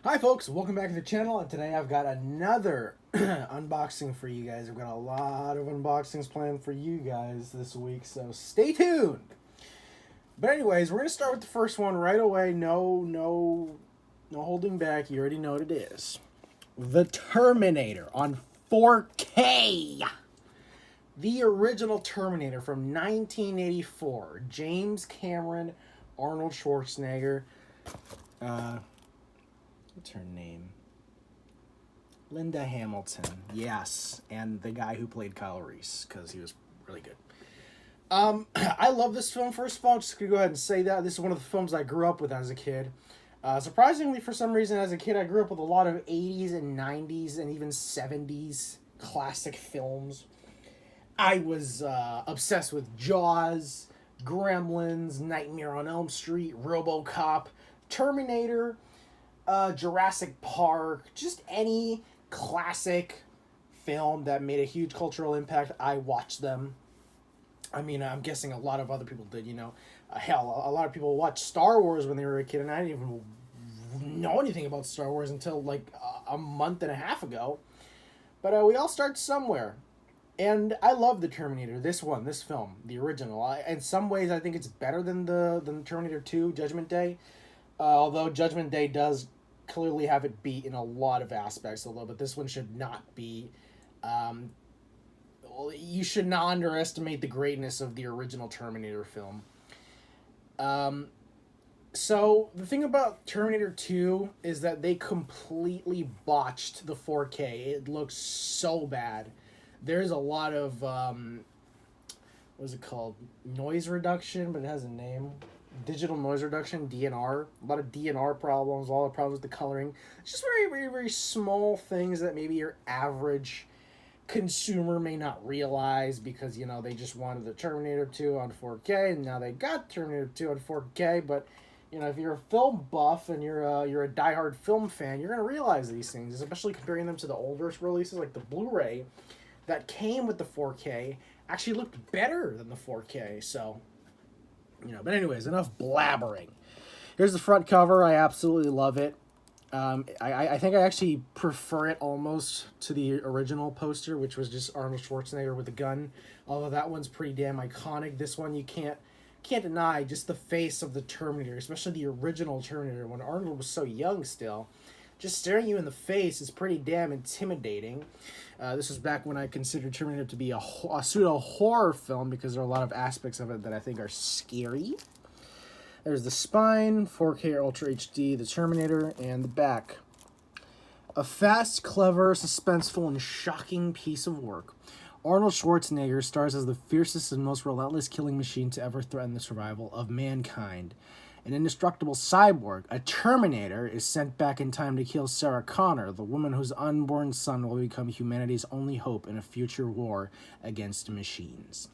Hi folks, welcome back to the channel, and today I've got another unboxing for you guys. I've got a lot of unboxings planned for you guys this week, so stay tuned. But anyways, we're gonna start with the first one right away. No holding back. You already know what it is. The Terminator on 4K. The original Terminator from 1984. James Cameron, Arnold Schwarzenegger. What's her name? Linda Hamilton. Yes, and the guy who played Kyle Reese, because he was really good. I love this film. First of all, I'm just gonna go ahead and say that this is one of the films I grew up with as a kid. Surprisingly, for some reason, as a kid, I grew up with a lot of 80s and 90s and even 70s classic films. I was obsessed with Jaws, Gremlins, Nightmare on Elm Street, RoboCop, Terminator, Jurassic Park, just any classic film that made a huge cultural impact. I watched them. I mean, I'm guessing a lot of other people did, hell, a lot of people watched Star Wars when they were a kid, and I didn't even know anything about Star Wars until like a month and a half ago. But we all start somewhere. And I love the Terminator. This film, the original. In some ways, I think it's better than the Terminator 2, Judgment Day. Although Judgment Day does clearly have it beat in a lot of aspects, but this one should not be. You should not underestimate the greatness of the original Terminator film. So the thing about Terminator 2 is that they completely botched the 4K. It looks so bad. There's a lot of what is it called? Noise reduction, but it has a name. Digital noise reduction, DNR. A lot of DNR problems, a lot of problems with the coloring. It's just very, very, very small things that maybe your average consumer may not realize because, they just wanted the Terminator 2 on 4K, and now they got Terminator 2 on 4K, but, if you're a film buff and you're a diehard film fan, you're going to realize these things, especially comparing them to the older releases like the Blu-ray that came with the 4K actually looked better than the 4K, so... but anyways, enough blabbering. Here's the front cover. I absolutely love it. I think I actually prefer it almost to the original poster, which was just Arnold Schwarzenegger with a gun. Although that one's pretty damn iconic. This one you can't deny just the face of the Terminator, especially the original Terminator when Arnold was so young still. Just staring you in the face is pretty damn intimidating. This was back when I considered Terminator to be a pseudo-horror film because there are a lot of aspects of it that I think are scary. There's the spine, 4K or Ultra HD, the Terminator, and the back. A fast, clever, suspenseful, and shocking piece of work. Arnold Schwarzenegger stars as the fiercest and most relentless killing machine to ever threaten the survival of mankind. An indestructible cyborg, a Terminator, is sent back in time to kill Sarah Connor, the woman whose unborn son will become humanity's only hope in a future war against machines.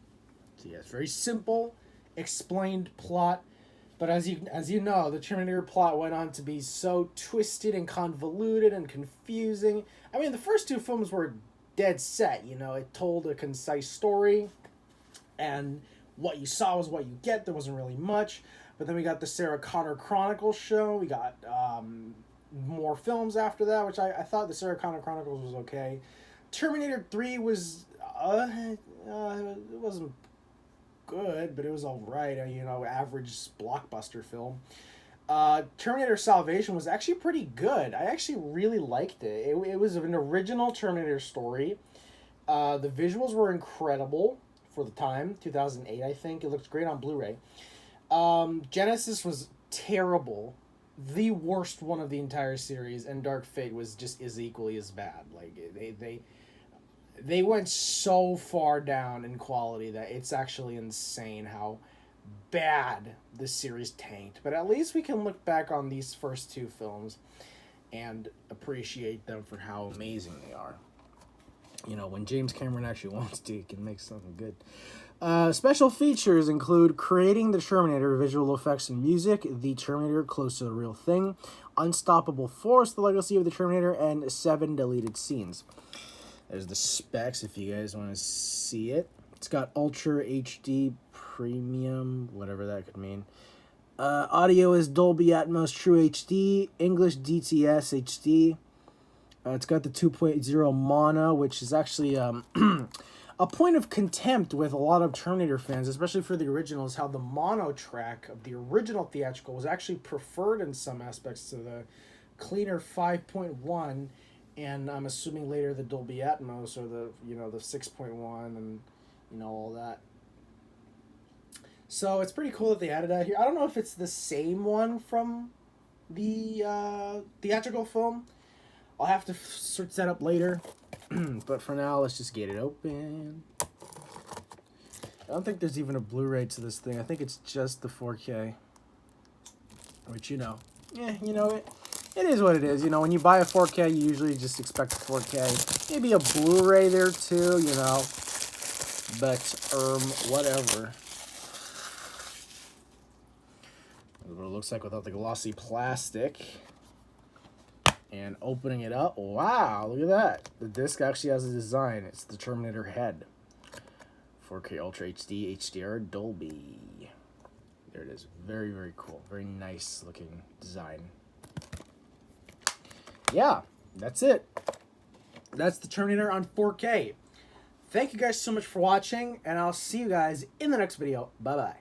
So yes, very simple, explained plot, but as you know, the Terminator plot went on to be so twisted and convoluted and confusing. I mean, the first two films were dead set, it told a concise story, and what you saw was what you get. There wasn't really much. But then we got the Sarah Connor Chronicles show. We got more films after that, which I thought the Sarah Connor Chronicles was okay. Terminator 3 was, it wasn't good, but it was alright, average blockbuster film. Terminator Salvation was actually pretty good. I actually really liked it. It was an original Terminator story. The visuals were incredible for the time, 2008, I think. It looked great on Blu-ray. Genesis was terrible, the worst one of the entire series, and Dark Fate is equally as bad. Like they went so far down in quality that it's actually insane how bad this series tanked. But at least we can look back on these first two films and appreciate them for how amazing they are. When James Cameron actually wants to, he can make something good. Special features include creating the Terminator, visual effects and music, the Terminator close to the real thing, Unstoppable Force, the legacy of the Terminator, and 7 deleted scenes. There's the specs if you guys want to see it. It's got Ultra HD Premium, whatever that could mean. Audio is Dolby Atmos True HD, English DTS HD. It's got the 2.0 mono, which is actually a point of contempt with a lot of Terminator fans, especially for the originals, how the mono track of the original theatrical was actually preferred in some aspects to the cleaner 5.1, and I'm assuming later the Dolby Atmos or the the 6.1 and all that. So it's pretty cool that they added that here. I don't know if it's the same one from the theatrical film. I'll have to search that up later. But for now, let's just get it open. I don't think there's even a Blu-ray to this thing. I think it's just the 4K. Which, it is what it is. When you buy a 4K, you usually just expect a 4K. Maybe a Blu-ray there too, But, whatever. That's what it looks like without the glossy plastic. And opening it up, wow, look at that. The disc actually has a design. It's the Terminator head. 4K Ultra HD, HDR, Dolby. There it is. Very, very cool. Very nice looking design. Yeah, that's it. That's the Terminator on 4K. Thank you guys so much for watching, and I'll see you guys in the next video. Bye-bye.